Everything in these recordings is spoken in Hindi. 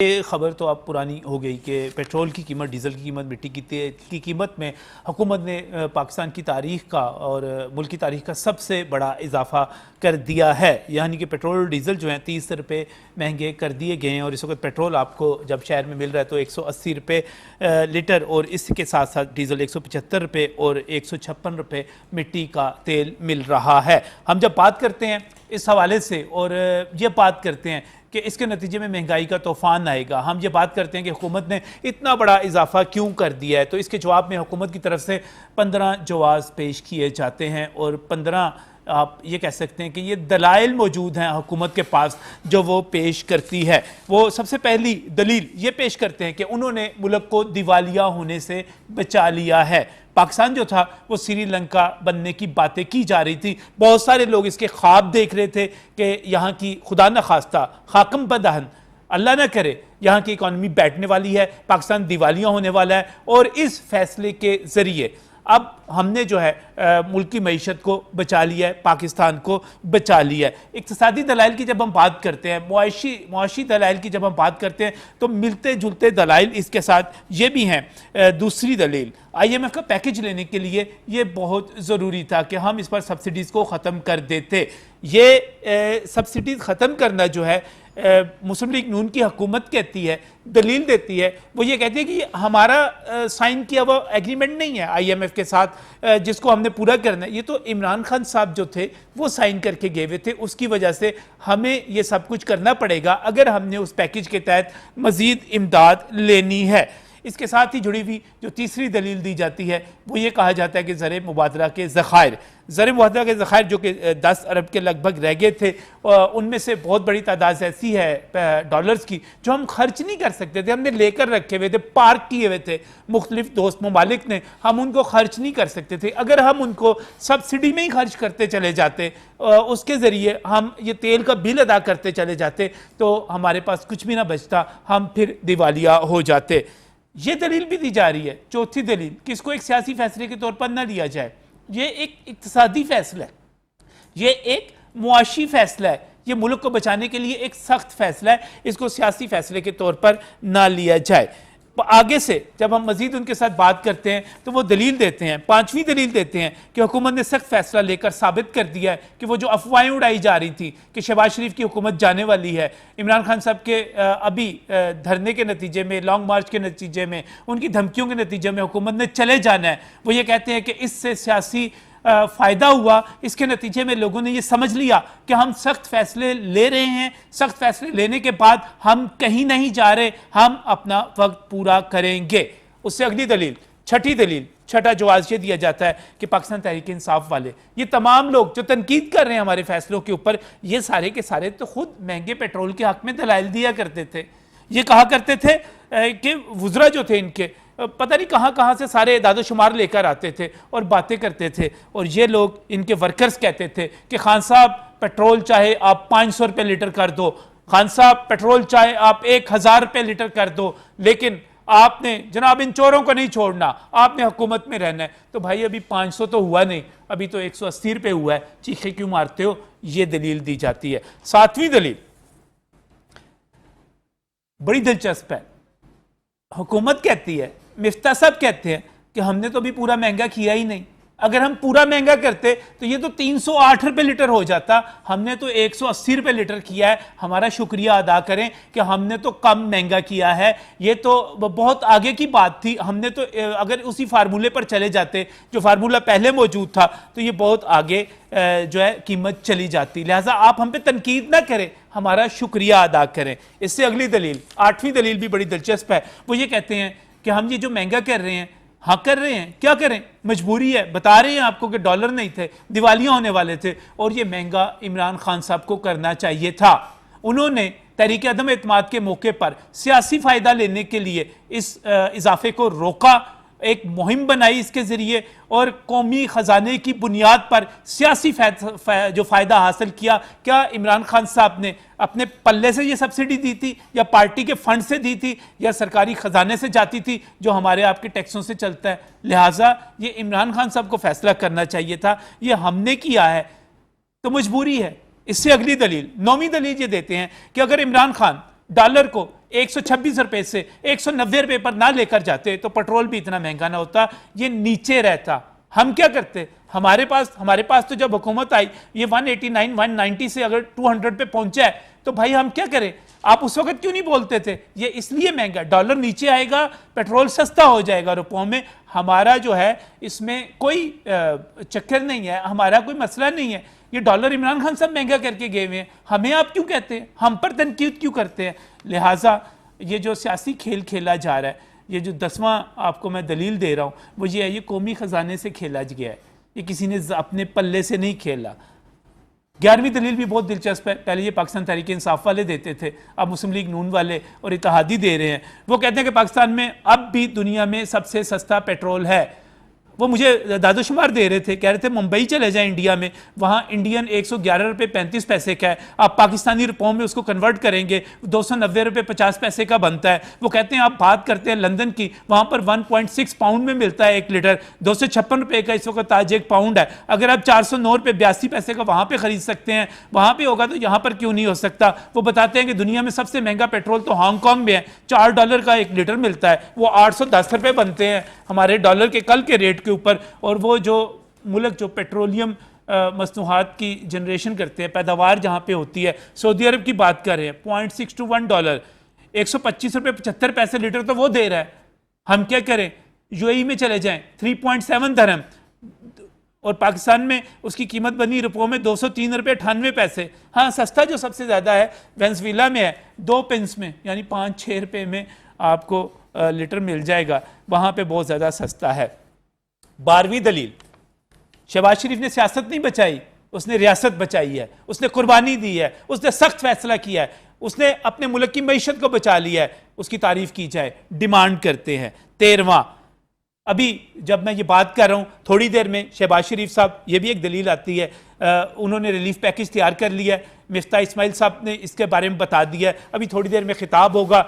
ये खबर तो अब पुरानी हो गई कि पेट्रोल की कीमत, डीज़ल की कीमत, मिट्टी की कीमत में हुकूमत ने पाकिस्तान की तारीख़ का और मुल्क की तारीख़ का सबसे बड़ा इजाफा कर दिया है। यानी कि पेट्रोल और डीज़ल जो हैं 30 रुपये महंगे कर दिए गए हैं और इस वक्त पेट्रोल आपको जब शहर में मिल रहा है तो 180 रुपये लीटर और इसके साथ साथ डीज़ल 175 रुपये और 156 रुपये मिट्टी का तेल मिल रहा है। हम जब बात करते हैं इस हवाले से और ये बात करते हैं कि इसके नतीजे में महंगाई का तूफान आएगा, हम ये बात करते हैं कि हुकूमत ने इतना बड़ा इजाफा क्यों कर दिया है, तो इसके जवाब में हुकूमत की तरफ से 15 जवाब पेश किए जाते हैं और 15 आप ये कह सकते हैं कि ये दलाइल मौजूद हैं हुकूमत के पास जो वो पेश करती है। वो सबसे पहली दलील ये पेश करते हैं कि उन्होंने मुल्क को दिवालिया होने से बचा लिया है। पाकिस्तान जो था वो श्रीलंका बनने की बातें की जा रही थी, बहुत सारे लोग इसके ख्वाब देख रहे थे कि यहाँ की खुदा न खास्ता खाकम बदहन अल्लाह ना करे यहाँ की इकॉनमी बैठने वाली है, पाकिस्तान दिवालिया होने वाला है और इस फैसले के ज़रिए अब हमने जो है मुल्क की मईशत को बचा लिया है, पाकिस्तान को बचा लिया है। इक्तिसादी दलाइल की जब हम बात करते हैं, मुआशी दलाइल की जब हम बात करते हैं तो मिलते जुलते दलाइल इसके साथ ये भी हैं। दूसरी दलील, IMF का पैकेज लेने के लिए ये बहुत ज़रूरी था कि हम इस पर सब्सिडीज़ को ख़त्म कर देते। ये सब्सिडीज़ ख़त्म करना जो है मुस्लिम लीग नून की हुकूमत कहती है, दलील देती है, वो ये कहती है कि हमारा साइन किया वो एग्रीमेंट नहीं है IMF के साथ जिसको हमने पूरा करना है। ये तो इमरान खान साहब जो थे वो साइन करके गए हुए थे, उसकी वजह से हमें ये सब कुछ करना पड़ेगा अगर हमने उस पैकेज के तहत मज़ीद इमदाद लेनी है। इसके साथ ही जुड़ी हुई जो तीसरी दलील दी जाती है वो ये कहा जाता है कि ज़र मुबादला के ज़खायर जो कि 10 अरब के लगभग रह गए थे, उनमें से बहुत बड़ी तादाद ऐसी है डॉलर्स की जो हम खर्च नहीं कर सकते थे, हमने लेकर रखे हुए थे, पार्क किए हुए थे मुख्तलिफ दोस्त ममालिक ने, हम उनको खर्च नहीं कर सकते थे। अगर हम उनको सब्सिडी में ही खर्च करते चले जाते, उसके ज़रिए हम ये तेल का बिल अदा करते चले जाते तो हमारे पास कुछ भी ना बचता, हम फिर दिवालिया हो जाते। ये दलील भी दी जा रही है। चौथी दलील कि इसको एक सियासी फैसले के तौर पर ना लिया जाए, ये एक इक्तिसादी फैसला है, ये एक मुआशी फैसला है, ये मुल्क को बचाने के लिए एक सख्त फैसला है, इसको सियासी फैसले के तौर पर ना लिया जाए। आगे से जब हम मजीद उनके साथ बात करते हैं तो वो दलील देते हैं, पांचवी दलील देते हैं कि हुकूमत ने सख्त फैसला लेकर साबित कर दिया है कि वो जो अफवाहें उड़ाई जा रही थी कि शहबाज शरीफ की हुकूमत जाने वाली है, इमरान खान साहब के अभी धरने के नतीजे में, लॉन्ग मार्च के नतीजे में, उनकी धमकियों के नतीजे में हुकूमत ने चले जाना है, वो ये कहते हैं कि इससे सियासी फ़ायदा हुआ, इसके नतीजे में लोगों ने ये समझ लिया कि हम सख्त फैसले ले रहे हैं, सख्त फैसले लेने के बाद हम कहीं नहीं जा रहे, हम अपना वक्त पूरा करेंगे। उससे अगली दलील, छठी दलील, छठा जवाब ये दिया जाता है कि पाकिस्तान तहरीक इंसाफ वाले, ये तमाम लोग जो तनकीद कर रहे हैं हमारे फैसलों के ऊपर, ये सारे के सारे तो खुद महंगे पेट्रोल के हक में दलाइल दिया करते थे। ये कहा करते थे कि वुज़रा जो थे इनके पता नहीं कहाँ कहाँ से सारे दादोशुमार लेकर आते थे और बातें करते थे, और ये लोग इनके वर्कर्स कहते थे कि खान साहब पेट्रोल चाहे आप 500 रुपये लीटर कर दो, खान साहब पेट्रोल चाहे आप 1000 रुपये लीटर कर दो, लेकिन आपने जनाब इन चोरों को नहीं छोड़ना, आपने हुकूमत में रहना है। तो भाई अभी 500 तो हुआ नहीं, अभी तो 180 रुपये हुआ है, चीखे क्यों मारते हो, ये दलील दी जाती है। सातवीं दलील बड़ी दिलचस्प है, हुकूमत कहती है, मिफ्ता साहब कहते हैं कि हमने तो अभी पूरा महंगा किया ही नहीं, अगर हम पूरा महंगा करते तो ये तो 308 रुपये लीटर हो जाता, हमने तो 180 रुपये लीटर किया है, हमारा शुक्रिया अदा करें कि हमने तो कम महंगा किया है, ये तो बहुत आगे की बात थी, हमने तो अगर उसी फार्मूले पर चले जाते जो फार्मूला पहले मौजूद था तो ये बहुत आगे जो है कीमत चली जाती, लिहाजा आप हम पे तनकीद ना करें, हमारा शुक्रिया अदा करें। इससे अगली दलील, आठवीं दलील भी बड़ी दिलचस्प है, वो ये कहते हैं कि हम ये जो महंगा कर रहे हैं, हाँ कर रहे हैं, क्या करें, मजबूरी है, बता रहे हैं आपको कि डॉलर नहीं थे, दिवालिया होने वाले थे और ये महंगा इमरान खान साहब को करना चाहिए था। उन्होंने तहरीक अदम एतमाद के मौके पर सियासी फ़ायदा लेने के लिए इस इजाफे को रोका, एक मुहिम बनाई इसके ज़रिए और कौमी ख़जाने की बुनियाद पर सियासी जो फ़ायदा हासिल किया। क्या इमरान खान साहब ने अपने पल्ले से ये सब्सिडी दी थी या पार्टी के फंड से दी थी या सरकारी ख़जाने से जाती थी जो हमारे आपके टैक्सों से चलता है? लिहाजा ये इमरान खान साहब को फैसला करना चाहिए था, ये हमने किया है तो मजबूरी है। इससे अगली दलील, नौवीं दलील ये देते हैं कि अगर इमरान खान डॉलर को 126 रुपए से 190 रुपए पर ना लेकर जाते तो पेट्रोल भी इतना महंगा ना होता, ये नीचे रहता। हम क्या करते, हमारे पास तो जब हुकूमत आई ये 189 190 से अगर 200 पे पहुंचा है तो भाई हम क्या करें। आप उस वक्त क्यों नहीं बोलते थे ये इसलिए महंगा, डॉलर नीचे आएगा पेट्रोल सस्ता हो जाएगा रुपयों में। हमारा जो है इसमें कोई चक्कर नहीं है, हमारा कोई मसला नहीं है। ये डॉलर इमरान खान सब महंगा करके गए हुए हैं, हमें आप क्यों कहते हैं, हम पर तनकीद क्यों करते हैं। लिहाजा ये जो सियासी खेल खेला जा रहा है, ये जो 10वां आपको मैं दलील दे रहा हूँ वो ये है, ये कौमी ख़जाने से खेला गया है, ये किसी ने अपने पल्ले से नहीं खेला। 11वीं दलील भी बहुत दिलचस्प है। पहले ये पाकिस्तान तहरीक इंसाफ वाले देते थे, अब मुस्लिम लीग नून वाले और इत्तेहादी दे रहे हैं। वो कहते हैं कि पाकिस्तान में अब भी दुनिया में सबसे सस्ता पेट्रोल है। वो मुझे दादोशुमार दे रहे थे, कह रहे थे मुंबई चले जाएं इंडिया में, वहाँ इंडियन 111 रुपये 35 पैसे का है, आप पाकिस्तानी रुपयों में उसको कन्वर्ट करेंगे 290 रुपये 50 पैसे का बनता है। वो कहते हैं आप बात करते हैं लंदन की, वहाँ पर 1.6 पाउंड में मिलता है 1 लीटर, 256 रुपये का इस वक्त आज 1 पाउंड है। अगर आप 409 रुपये 82 पैसे का वहाँ पर खरीद सकते हैं, वहाँ पर होगा तो यहाँ पर क्यों नहीं हो सकता। वो बताते हैं कि दुनिया में सबसे महंगा पेट्रोल तो हांगकॉन्ग में है, $4 का 1 लीटर मिलता है, वो 810 रुपये बनते हैं हमारे डॉलर के कल के रेट के ऊपर। और वो जो मुल्क जो पेट्रोलियम मसनूहात की जनरेशन करते हैं, पैदावार जहाँ पे होती है, सऊदी अरब की बात कर रहे हैं, $0.621, 125 रुपये 75 पैसे लीटर तो वो दे रहा है। हम क्या करें, यूएई में चले जाएं 3.7 दरहम, और पाकिस्तान में उसकी कीमत बनी रुपयों में 203 रुपये 98 पैसे। हाँ, सस्ता जो सबसे ज़्यादा है वेनेजुएला में है, 2 पेंस में, यानी 5-6 रुपये में आपको लीटर मिल जाएगा, वहाँ पे बहुत ज़्यादा सस्ता है। 12वीं दलील, शहबाज शरीफ ने सियासत नहीं बचाई, उसने रियासत बचाई है, उसने कुर्बानी दी है, उसने सख्त फैसला किया है, उसने अपने मुल्क की मईशत को बचा लिया है, उसकी तारीफ की जाए, डिमांड करते हैं। 13वां, अभी जब मैं ये बात कर रहा हूँ थोड़ी देर में शहबाज शरीफ साहब, ये भी एक दलील आती है, उन्होंने रिलीफ पैकेज तैयार कर लिया है, मिफ्ता इस्माइल साहब ने इसके बारे में बता दिया है, अभी थोड़ी देर में खिताब होगा,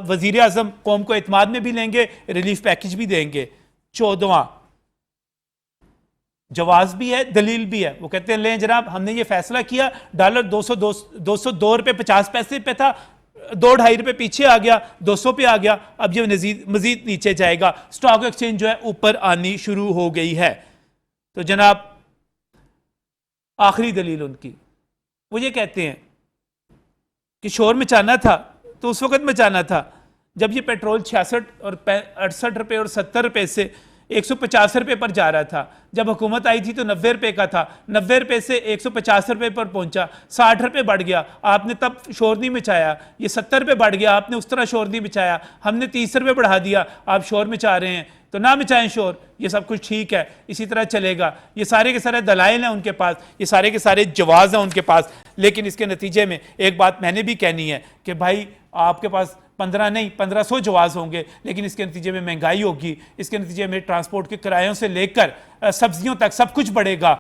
वजीर आज़म कौम को एतमाद में भी लेंगे, रिलीफ पैकेज भी देंगे। 14वां, जवाज भी है दलील भी है, वो कहते हैं लें जनाब हमने ये फैसला किया, डॉलर 202 रुपये 50 पैसे पे था, 2-2.5 रुपये पीछे आ गया, 200 पे आ गया, अब ये मजीद नीचे जाएगा, स्टॉक एक्सचेंज जो है ऊपर आनी शुरू हो गई है। तो जनाब आखिरी दलील उनकी, वो ये कहते हैं कि शोर मचाना था तो उस वक्त मचाना था जब ये पेट्रोल 66 और 68 रुपये और 70 रुपये से 150 रुपये पर जा रहा था। जब हुकूमत आई थी तो 90 रुपये का था, 90 रुपये से 150 रुपये पर पहुंचा, 60 रुपये बढ़ गया, आपने तब शोर नहीं मचाया। ये 70 रुपये बढ़ गया, आपने उस तरह शोर नहीं मचाया, हमने 30 रुपये बढ़ा दिया, आप शोर मचा रहे हैं, तो ना मचाएं शोर, ये सब कुछ ठीक है, इसी तरह चलेगा। ये सारे के सारे दलाइल हैं उनके पास, ये सारे के सारे जवाब हैं उनके पास। लेकिन इसके नतीजे में एक बात मैंने भी कहनी है कि भाई आपके पास 15 नहीं 1500 जवाज होंगे, लेकिन इसके नतीजे में महंगाई होगी, इसके नतीजे में ट्रांसपोर्ट के किरायों से लेकर सब्जियों तक सब कुछ बढ़ेगा।